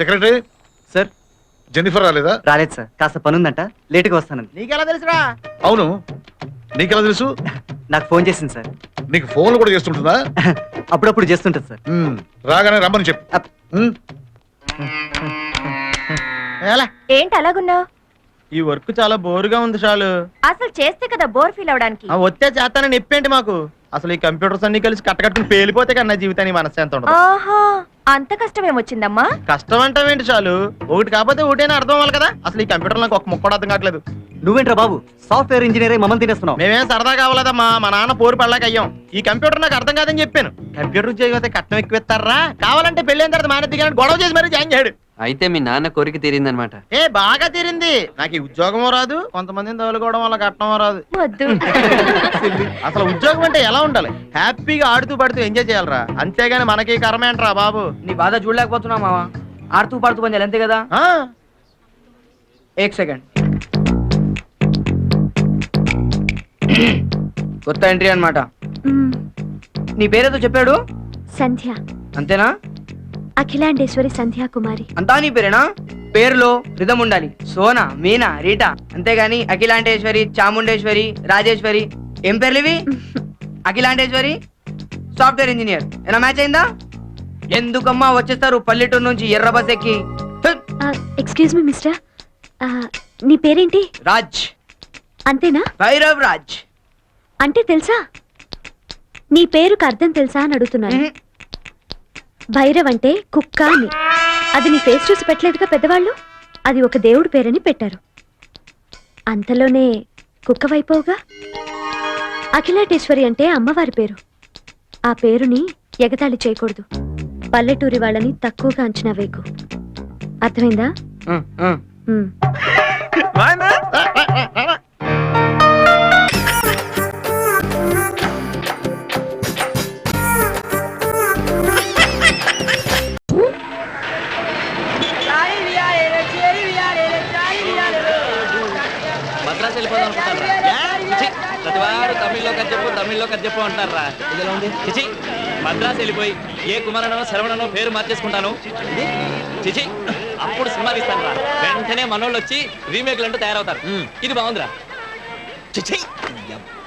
Secretary sir. Jennifer రాలేదా? రాలేదు sir, కాస్త పనుందంట, లేటుగా వస్తానండి. నీకెలా తెలుసురా? అవును, నీకెలా తెలుసు? నాకు ఫోన్ చేసింది సార్. నీకు ఫోన్లు కూడా చేస్తుంటుందా? అప్పుడప్పుడు చేస్తుంటది సార్. రాగానే రమ్మని చెప్పు. ఏంటి అలాగున్నావు? ఈ వర్క్ చాలా బోరుగా ఉంది చాలు. అసలు చేస్తే కదా బోర్ ఫీల్ అవడానికి. వచ్చే చేస్తానని చెప్పేంటి మాకు. అసలు ఈ కంప్యూటర్స్ అన్ని కలిసి కట్టకట్టుకుని పేలిపోతే కన్నా జీవితానికి మనశ్శాంతి ఉండదు. ఆహా, అంత కష్టం ఏమొచ్చిందమ్మా? కష్టం అంటావేంటి చాలు, ఒకటి కాకపోతే ఒకటేనా అర్థం అవ్వాలి కదా. అసలు ఈ కంప్యూటర్ నాకు ఒక ముక్క కూడా అర్థం కావట్లేదు. నువ్వేంట్రా బాబు, సాఫ్ట్వేర్ ఇంజనీర్ అయి మమ్మల్ని తినేస్తున్నావు? మేమేం సరదా కావాలదమ్మా, మా నాన్న పోరు పడలేక అయ్యాం. ఈ కంప్యూటర్ నాకు అర్థం కాదని చెప్పాను. కంప్యూటర్ ఉద్యోగం అయితే కట్నం ఎక్కువ ఇస్తారా, కావాలంటే పెళ్ళైన తర్వాత మానేది కానీ గొడవ చేసి మరీ జాయిన్ చేయడు. అయితే మీ నాన్న కోరిక తీరిందనమాట. ఏ బాగా తీరింది. నాకు ఈ ఉద్యోగమో రాదు, కొంతమందిని తగులుకోవడం వల్ల కట్నమో రాదు. అసలు ఉద్యోగం అంటే ఎలా ఉండాలి? హ్యాపీగా ఆడుతూ పడుతూ ఎంజాయ్ చేయాలరా, అంతేగాని మనకి కర్మ ఏంట్రా బాబు. నీ బాధ చూడలేకపోతున్నా మావా, ఆడుతూ పాడుతూ పని చేయాలి అంతే కదా. एक सेकंड కొత్త ఎంట్రీ అన్నమాట. నీ పేరేదో చెప్పాడు? సంధ్య. అంతేనా? అఖిలాండేశ్వరి సంధ్యా కుమారి. అంతా నీ పేరేనా? పేరులో రిధం ఉండాలి. సోనా, మీనా, రీటా, అంతేగాని అఖిలాండేశ్వరి, చాముండేశ్వరి, రాజేశ్వరి ఏం పేర్లు ఇవి? అఖిలాండేశ్వరి సాఫ్ట్వేర్ ఇంజనీర్ ఏనా మ్యాచ్ అయిందా? ఎందుకమ్మా వచ్చేస్తారు పల్లెటూరు నుంచి ఎర్ర బస్ ఎక్కి? ఎక్స్క్యూజ్ మీ మిస్టర్, నీ పేరేంటి? రాజ్. అంతేనా? భైరవ్ రాజ్. అంటే తెలుసా? నీ పేరుకు అర్థం తెలుసా అని అడుగుతున్నాను. భైరవ్ అంటే కుక్క అని. అది నీ ఫేస్ చూసి పెట్టలేదుగా పెద్దవాళ్ళు, అది ఒక దేవుడి పేరని పెట్టారు. అంతలోనే కుక్క వైపోగా. అఖిలాటేశ్వరి అంటే అమ్మవారి పేరు. ఆ పేరుని ఎగతాళి చేయకూడదు. పల్లెటూరి వాళ్ళని తక్కువగా అంచనా వేయకు, అర్థమైందా? మద్రాసు వెళ్ళిపోదాం అనుకుంటారా? ప్రతివారు తమిళ్లో కథ చెప్పు అంటారా? ఇదిలో ఉంది. చిచి, మద్రాసు వెళ్ళిపోయి ఏ కుమారనో శరవణనో పేరు మార్చేసుకుంటాను. చిచి, అప్పుడు సినిమా తీస్తాను రా. వెంటనే మనోళ్ళు వచ్చి రీమేక్లు అంటూ తయారవుతారు. ఇది బాగుందిరా. చిచి,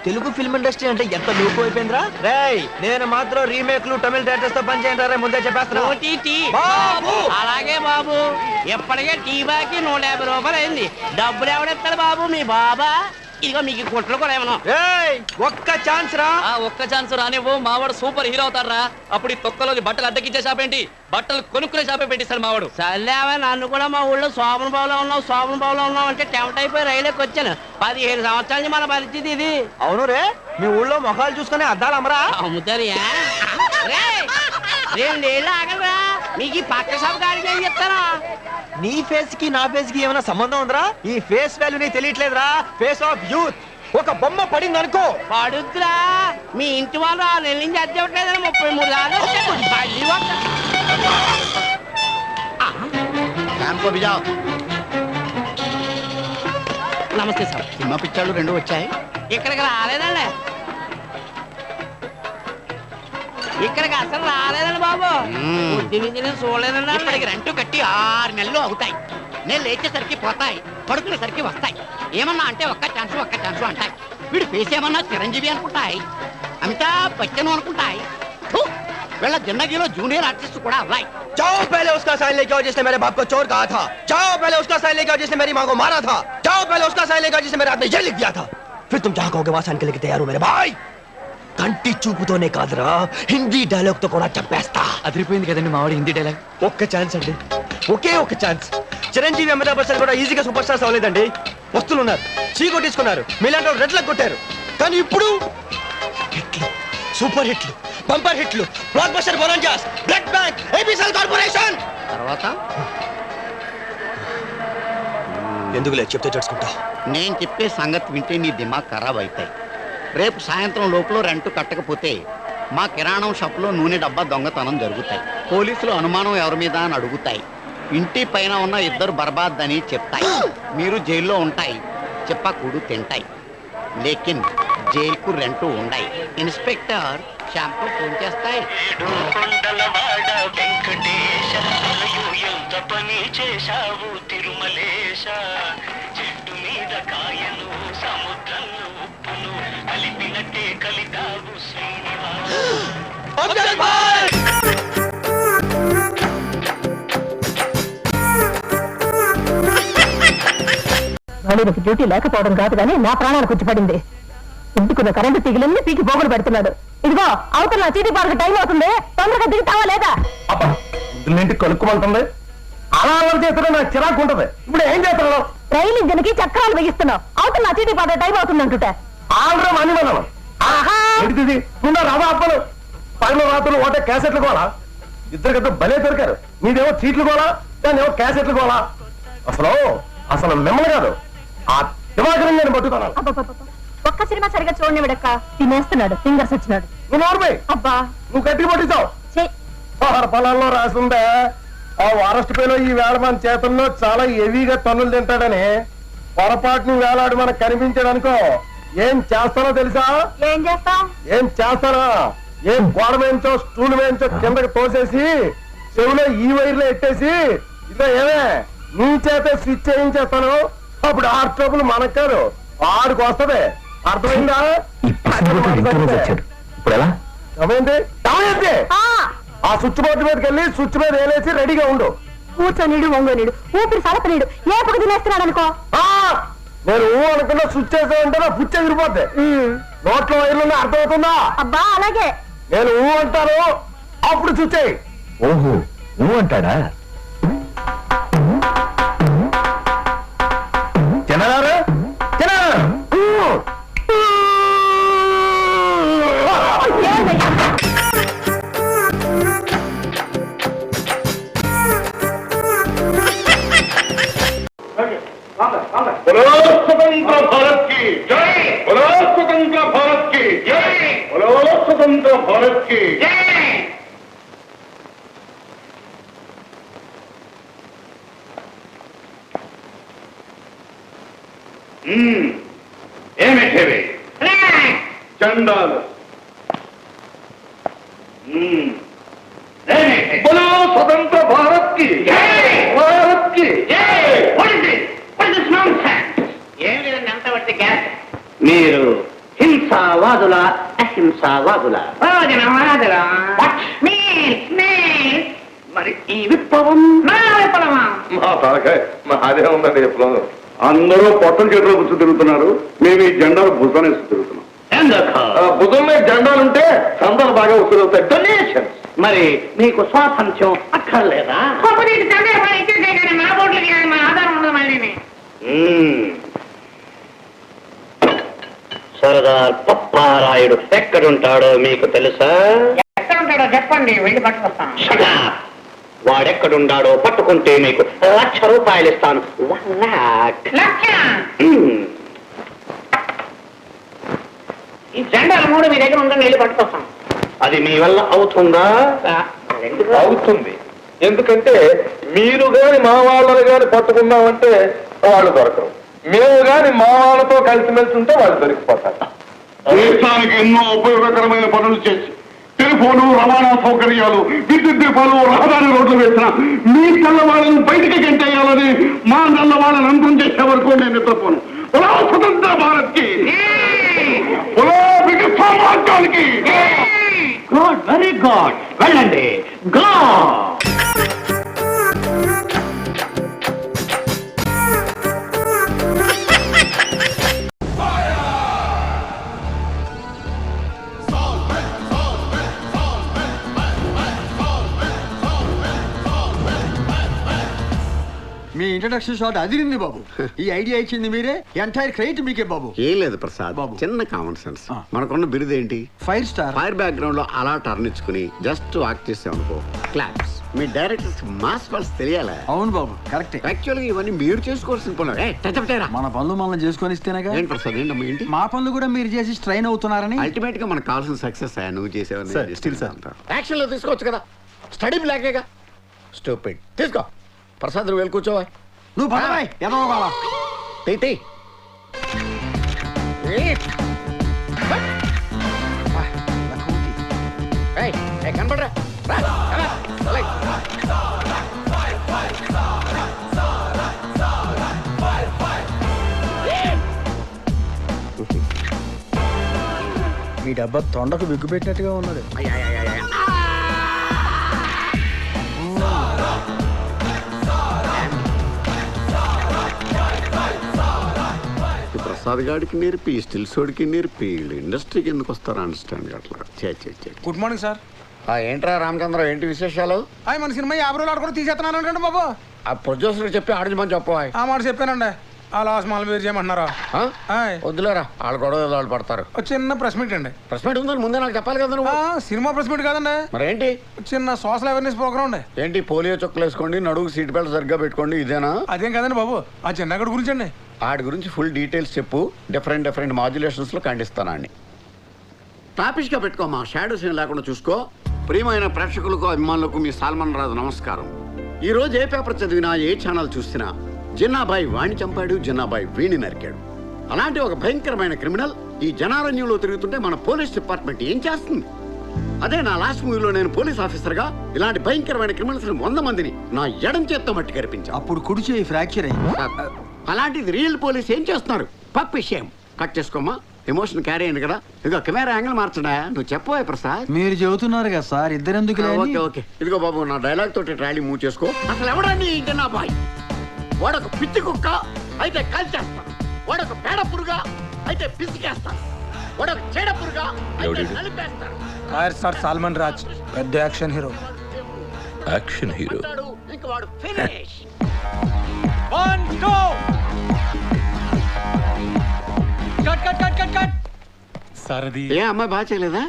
తెలుగు ఫిల్మ్ ఇండస్ట్రీ అంటే ఎంత లూపు అయిపోయిందిరా. రేయ్, నేను మాత్రం రీమేక్లు తమిళ డైరెక్టర్స్ తో పని చేయండి ముందే చెప్పేస్తున్నా. అలాగే బాబు, ఎప్పటికే టీ బాకి 150 రూపాయలు అయింది. డబ్బులు ఎవడెత్తాడు బాబు? మీ బాబా? ఇదిగో మీకు కుట్లు కూడా ఏమన్నా. ఒక్క ఛాన్స్ రా. ఒక్క ఛాన్స్ రానివ్వు, మావాడు సూపర్ హీరో అవుతారా. అప్పుడు ఈ తొక్కలో బట్టలు అద్దెకిచ్చే షాప్ ఏంటి, బట్టలు కొనుక్కునే షాపే పెట్టిస్తాడు మావాడు. సర్లేవా, నన్ను కూడా మా ఊళ్ళో శోభన బావులో ఉన్నావు అంటే టెంప్ట్ అయిపోయి రైలుకి వచ్చాను. 15 సంవత్సరాల నుంచి మన పరిస్థితి ఇది. అవును రే, మీ ఊళ్ళో మొఖాలు చూసుకుని అద్దాలు అమ్మరా? అమ్ముతారు. 2 ఏళ్ళు ఆగలరా, మీకు ఈ పక్క షాప్ గాడికి ఏం చెప్తారా? నీ ఫేస్ కి నా ఫేస్ కి ఏమైనా సంబంధం ఉందిరా? ఈ ఫేస్ వాల్యూ నీకు తెలియట్లేదురా. Face of youth. ఒక బొమ్మ పడింది అనుకో, పడుద్దురా. మీ ఇంటి వాళ్ళు 6 నెలల నుంచి అద్దె ఇవ్వట్లేదని 33 నమస్తే సార్. సినిమా పిక్చర్లు 2 వచ్చాయి. ఇక్కడికి రాలేదండి, ఇక్కడికి అసలు రాలేదండి బాబు. చూడలేదండి. ఇప్పటికి రెంట్ కట్టి 6 నెలలు అవుతాయి. నేను లేచేసరికి పోతాయి, పడుకునేసరికి వస్తాయి. ఏమన్నా అంటే ఒక్క ఛాన్స్ అంటాయి. వీడు ఫేస్ ఏమన్నా చిరంజీవి అనుకుంటాయి, అమితాబ్ బచ్చన్ అనుకుంటాయి. వీళ్ళ జిందగీలో జూనియర్ ఆర్టిస్ట్ కూడా అవ్వాయి. जाओ पहले उसका साइन लेके आओ जिसने मेरे बाप को चोर कहा था. जाओ पहले उसका साइन लेके आओ जिसने मेरी माँ को मारा था. जाओ पहले उसका साइन लेके आओ जिसने मेरे हाथ में ये लिख दिया था. फिर तुम जहाँ कहोगे वहाँ साइन के लेके तैयार हो मेरे भाई. కంటి చూపుతోనే కాదురా, హిందీ డైలాగ్ తో కూడా చెప్పేస్తా. అదిరిపోయింది కదండి మావాడి హిందీ డైలాగ్. ఒక్క ఛాన్స్ అండి, ఒకే ఒక్క ఛాన్స్. చిరంజీవి అమితాబ్ బచ్చన్ కూడా ఈజీగా సూపర్ స్టార్స్ అవ్వలేదండి. వస్తున్నారు, చీకొట్టించుకున్నారు, మీలాంటి వాళ్ళు రెడ్లకు కొట్టారు. కానీ ఇప్పుడు హిట్లు, సూపర్ హిట్లు, బంపర్ హిట్లు, blockbuster bonanzas, blood bank, ABCL corporation. తర్వాత ఎందుకు లేదు చెప్తే తెలుసుకుంటా. నేను చెప్పే సంగతి వింటే నీ దిమాగ్ ఖరాబ్ అవుతాయి. రేపు సాయంత్రం లోపల రెంట్ కట్టకపోతే మా కిరాణం షాప్లో నూనె డబ్బా దొంగతనం జరుగుతాయి. పోలీసులు అనుమానం ఎవరి మీద అని అడుగుతాయి. ఇంటి పైన ఉన్న 2 బర్బాద్ అని చెప్తాయి. మీరు జైల్లో ఉంటాయి, చెప్పకూడు తింటాయి. లేకిన్ జైలుకు రెంట్ ఉన్నాయి. ఇన్స్పెక్టర్ షాంపూ ఫోన్ చేస్తాయి. పని చేశావు తిరుమలేశ, చెట్టు మీద కాయను సముద్రంలో ఉప్పును కలిపినట్టే కలితావు శ్రీనివాస. వాడికి డ్యూటీ లేకపోవడం కాదు కానీ నా ప్రాణాలకు వచ్చిపడింది. ఇంటికున్న కరెంటు తీగలన్నీ పీకి పోగులు పెడుతున్నాడు. ఇదిగో అవతల చీటీ పార్క్ టైం అవుతుంది, తొందరగా దిగుతావా లేదా? ఇంటికి కలుక్కుమంటుంది. అలా అలా చేస్తున్నా నాకు చిరాకు ఉంటది. ఇప్పుడు ఏం చేస్తున్నావు? రైలు ఇంజన్ కి చక్రాలు బిగిస్తున్నావు. అవతల చీటీ పార్క్ టైం అవుతుంది అంటుంటే ఆల్రెడీ అని మనం ఏంటిది ముందు రథ అప్పలు పగలు రాత్రులు ఒకటే క్యాసెట్లు కోలా. ఇద్దరు కదా భలే దొరికారు. మీదేమో చీట్లు కోలా, దాన్ని ఏమో క్యాసెట్లు కోలా. అసలు అసలు మిమ్మల్ని కాదు ఆ దివాకరం నేను పట్టుతాను. ఒక్క సినిమా సరిగా చూడనివిడక్క, తినేస్తున్నాడు, ఫింగర్స్ వచ్చినాడు. నువ్వు నోర్మై అబ్బా నువ్వు గట్టి పట్టించావు. ఆహార పొలాల్లో రాసిందే ఆ వారస్ట్ పేలో ఈ వేళ మన చేతుల్లో చాలా హెవీగా తన్నులు తింటాడని పొరపాటును వేలాడు మనకు కనిపించాడనుకో ఏం చేస్తానో తెలుసా? ఏం చేస్తాం? ఏం చేస్తానా? ఏం గోడ వేయించో స్టూల్ వేయించో కిందకి తోసేసి చెవిలో ఈ వైర్లో ఎట్టేసి ఇదో ఏమే నీ చేతే స్విచ్ చేయించేస్తాను. అప్పుడు ఆ ట్రబుల్ మనకు కాదు, ఆడికి వస్తది. అర్థమైందా? ఇప్పుడు ఎలా? ఏమైంది? ఆ స్విచ్ బోర్డు మీదకి వెళ్ళి స్విచ్ మీద వేలేసి రెడీగా ఉండు. కూర్చొనిడు వంగనీడు ఊపిరి సలపనీడు ఏపకు తినేస్తున్నాడు అనుకో. నేను అనుకున్నా స్విచ్ చేసానంటే నా పుచ్చి ఎగిరిపోద్ది. నోట్లో వైర్లు అర్థమవుతుందా? అబ్బా అలాగే. నేను అంటాను అప్పుడు స్విచ్ అయ్యి. ఓహో నువ్వు అంటాడా? తినగారు स्वतंत्र भारत की जय, बोलो स्वतंत्र भारत की जय, बोलो स्वतंत्र भारत की जय. ఏమిటివి చండాలు? बोलो स्वतंत्र भारत की जय, भारत की जय. ఏం లేదండి, అంత బట్టి గ్యాస్. మీరు హింసావాదుల అహింసావాదుల? మరి ఈ విప్లవం విప్లవమా? మా తలకాయ మా అదే ఉందండి విప్లవం. అందరూ పొట్టం చేతిలో కూర్చు తిరుగుతున్నారు, మేము ఈ జెండాలు భుజానేసి తిరుగుతున్నాం. భుజం మీద జెండాలుంటే సందలు బాగా ఉసురవుతాయి. డొనేషన్స్. మరి మీకు స్వాతంత్ర్యం అక్కర్లేదా? సర్దార్ పప్పారాయుడు ఎక్కడుంటాడో మీకు తెలుసా? ఎక్కడుంటాడో చెప్పండి, వెళ్ళి పట్టుకొస్తాను. వాడెక్కడుండాడో పట్టుకుంటే మీకు ₹1,00,000 ఇస్తాను. 1,00,000. ఈ జెండాలు 3 మీ దగ్గర ఉందని వెళ్ళి పట్టుకొస్తాను. అది మీ వల్ల అవుతుందా? అవుతుంది. ఎందుకంటే మీరు గాని మా వాళ్ళని గాని పట్టుకున్నామంటే వాళ్ళు దొరకరు. మేము గాని మా వాళ్ళతో కలిసిమెలిసి ఉంటే వాళ్ళు దొరికిపోతారు. దేశానికి ఎన్నో ఉపయోగకరమైన పనులు చేసి టెలిఫోను, రవాణా సౌకర్యాలు, విద్యుత్ దీపాలు, రహదారి రోడ్లు వేసిన మీ తెల్లవాళ్ళను బయటికి గంటేయాలని మా నల్లవాళ్ళని అంతం చేసే వరకు నేను నిద్రపోను. స్వతంత్ర భారత్ కి, సమాజానికి. Good, very good. వెళ్ళండి. గో. మీ ఇంట్రడక్షన్ షాట్ అదిరింది బాబు. ఈ ఐడియా ఇచ్చింది మీరే, ఎంటైర్ క్రెడిట్ మీకే బాబు. ఏం లేదు ప్రసాద్ బాబు, చిన్న కామన్ సెన్స్. మనకున్న బిరుదు ఏంటి? 5 స్టార్. ఫైర్ బ్యాక్గ్రౌండ్ లో అలా టర్న్ ఇచ్చుకుని జస్ట్ వాక్ చేసాం అనుకో, క్లాప్స్. మీ డైరెక్టర్స్ మాస్ పల్స్ తెలియాలా? అవును బాబు, కరెక్ట్. యాక్చువల్గా ఇవన్నీ మీరు చేసుకోవాల్సిన పనులు. మన పనులు మనం చేసుకొని ఇస్తేనేగా. ఏంటి ప్రసాద్, ఏంటమ్మా ఏంటి? మా పనులు కూడా మీరు చేసి స్ట్రైన్ అవుతున్నారని. అల్టిమేట్ గా మనకు కావాల్సిన సక్సెస్ నువ్వు చేసేవని యాక్షన్ లో తీసుకోవచ్చు కదా. స్టడీ బ్లాకేగా స్టూపిడ్. తీసుకో ప్రసాద్, నువ్వు వెళ్ళి కూర్చోవా. నువ్వు పదవాయ్ ఎదవగల. కనపడరా మీ డబ్బా తొండకు బిగ్గు పెట్టినట్టుగా ఉన్నది. ప్రసాద్ గాడికి నేర్పి స్టిల్స్ వాడికి నేర్పి ఇండస్ట్రీకి ఎందుకు వస్తారా అండర్స్టాండ్ అట్లా గుడ్ మార్నింగ్ సార్. ఏంట్రా రామచంద్ర ఏంటి విశేషాలు? మన సినిమా 50 రోజులు ఆడుకుని తీసేస్తున్నాను అంటే బాబు. ఆ ప్రొడ్యూసర్ చెప్పి ఆడించమని చెప్పు. ఆ మాట చెప్పానండి. ఆ లాస్ మాల్ మీరు చేయమంటున్నారా? వద్దులేరా వాళ్ళు గొడవ వాళ్ళు పడతారు. చిన్న ప్రెస్ మీట్ అండి. ప్రెస్ మీట్ ఉందని ముందే నాకు చెప్పాలి కదా నువ్వు. సినిమా ప్రెస్ మీట్ కాదండి. మరేంటి? చిన్న సోషల్ అవేర్నెస్ ప్రోగ్రామ్ అండి. ఏంటి పోలియో చుక్కలు వేసుకోండి, నడుగు సీట్ బెల్ట్ సరిగ్గా పెట్టుకోండి, ఇదేనా? అదేం కదండి బాబు, ఆ చిన్నగడి గురించి అండి. వాడి గురించి ఫుల్ డీటెయిల్స్ చెప్పు. డిఫరెంట్ మాడ్యులేషన్స్ లో ఖండిస్తానండి. టాపిక్ గా పెట్టుకోమా, షాడోస్ ఏం లేకుండా చూసుకో. ప్రియమైన ప్రేక్షకులకు అభిమానులకు మీ సాల్మన్ రాజు నమస్కారం. ఈ రోజు ఏ పేపర్ చదివినా ఏ ఛానల్ చూసినా జిన్నాబాయి వాణ్ణి చంపాడు, జిన్నాబాయి వీణి నరికాడు. అలాంటి ఒక భయంకరమైన క్రిమినల్ ఈ జనారణ్యంలో తిరుగుతుంటే మన పోలీస్ డిపార్ట్మెంట్ ఏం చేస్తుంది? అదే నా లాస్ట్ మూవీలో నేను పోలీస్ ఆఫీసర్ గా ఇలాంటి భయంకరమైన క్రిమినల్స్ 100 మందిని నా ఎడం చేత్తో మట్టి కనిపించాను. అప్పుడు కుడి చేయి ఫ్రాక్చర్ అయ్యింది. అలాంటిది రియల్ పోలీస్ ఏం చేస్తున్నారు? పప్పు విషయం కట్ చేసుకోమా, ఎమోషన్ క్యారీ అయింది కదా. ఇదిగో కెమెరా యాంగిల్ మార్చడా, నువ్వు చెప్పవే ప్రసాద్. మీరు చెబుతున్నారు కదా సార్, ఇద్దరెందుకు? ఓకే ఇదిగో బాబు నా డైలాగ్ తోటి ట్రాలీ మూవ్ చేసుకో. అసలు ఎవడండి ఈ జనాబాయ్? వాడొక పిచ్చి కుక్క అయితే కాల్చేస్తాను, వాడొక పేడ పురుగా అయితే పిసికేస్తాను, వాడొక చెడ పురుగా అయితే నలిపేస్తాను. సార్ సాల్మన్ రాజ్ పెద్ద యాక్షన్ హీరో. యాక్షన్ హీరో ఇంకా వాడు finish. 1 2 cut cut cut cut cut. Sir అది ఏ అమ్మాయి బాగా చేయలేదా?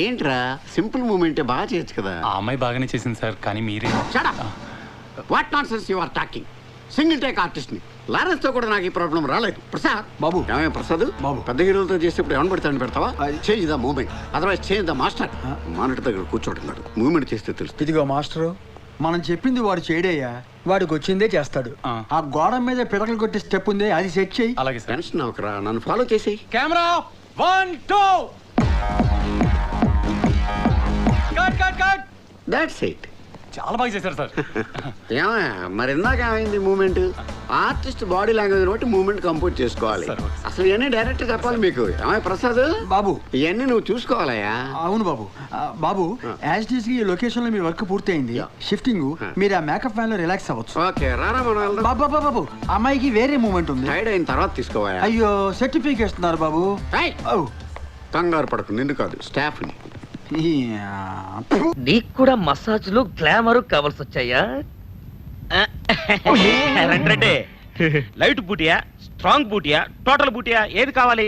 ఏంట్రా సింపుల్ మూమెంట్ బాగా చేయొచ్చు కదా. ఆ అమ్మాయి బాగానే చేసింది సార్, కానీ మీరే. Shut up. What nonsense you are talking? Single take artist ని. లారెన్స్ తో కూడా నాకు ఈ ప్రాబ్లం రాలేదు. ప్రసాద్ బాబు, ఏమే ప్రసాద్ బాబు, పెద్ద హీరోలతో చేసేప్పుడు ఏమని పెడతాను పెడతావా? Change the moment, otherwise change the master. Monitor దగ్గర కూర్చోంటున్నాడు, మూమెంట్ చేస్తే తెలుసు. ఇదిగో మాస్టరు, మనం చెప్పింది వాడు చేయడయ్యా, వాడికి వచ్చిందే చేస్తాడు. ఆ గోడ మీద పిడకలు కొట్టే స్టెప్ ఉంది, అది సెట్ చేయి. అలాగే సార్. టెన్షన్ అవకరా, నన్ను ఫాలో చేసేయి. Camera 1 2 cut cut cut. That's it. చాలా బాగా చేశారు సార్. ఏమా మరి ఇందాక ఏమైంది మూమెంట్? ఆర్టిస్ట్ బాడీ లాంగ్వేజ్ బట్టి మూమెంట్ కంపోజ్ చేసుకోవాలి. అసలు ఇవన్నీ డైరెక్ట్ చెప్పాలి మీకు. ఏమై ప్రసాద్ బాబు, ఇవన్నీ నువ్వు చూసుకోవాలయ్యా. అవును బాబు. బాబు యాజ్ డీస్ ఈ లొకేషన్ లో మీ వర్క్ పూర్తయింది. షిఫ్టింగ్ మీరు ఆ మేకప్ ఫ్యాన్ లో రిలాక్స్ అవ్వచ్చు. ఓకే రారా మనం. బాబు బాబు, అమ్మాయికి వేరే మూమెంట్ ఉంది. టైడ్ అయిన తర్వాత తీసుకోవాలి. అయ్యో సర్టిఫికేట్ ఇస్తున్నారు బాబు. కంగారు పడకు, నిన్ను కాదు స్టాఫ్ ని. నీకు కూడా మసాజ్లు గ్లామర్ కావాల్సి వచ్చాయా? లైట్ బూటియా, స్ట్రాంగ్ బూటియా, టోటల్ బూటియా, ఏది కావాలి?